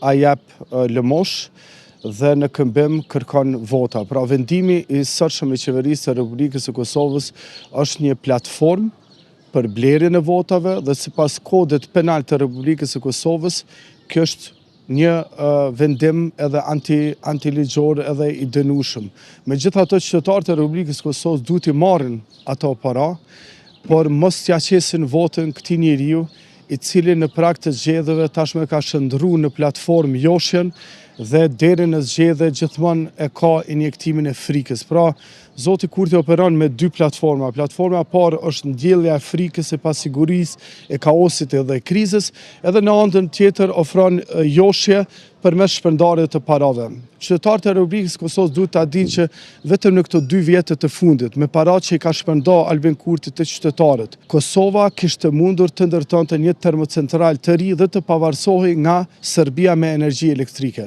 a jep lëmosh dhe në këmbim kërkon vota. Pra vendimi i sërshëm i qeverisë së Republikës së Kosovës është një platformë për blerjen e votave dhe sipas kodit penal të Republikës së Kosovës, kjo është një vendim edhe antiligjor edhe i dënueshëm. Megjithatë, qytetarët e Republikës së Kosovës duhet i marrin ato para, por mos t'ia qesin votën këtij njeriu, i cili në prag të zgjedhjeve tashmë ka shndërruar në platformë joshjen dhe deri në zgjedhje gjithmonë e ka injektimin e frikës. Pra, Zoti Kurti operon me dy platforma. Platforma e parë është ndjellja e frikës, e pasigurisë, e kaosit edhe e krizës, edhe në anën tjetër ofron joshje përmes shpërndarjes të parave. Qytetarët e Republikës së Kosovës duhet ta dinë që vetëm në këto 2 vjet të fundit, me paratë që i ka shpërndar Albin Kurti të qytetarët, Kosova kishte mundur të ndërtonte një termocentral të ri dhe të pavarësohej nga Serbia me energji elektrike.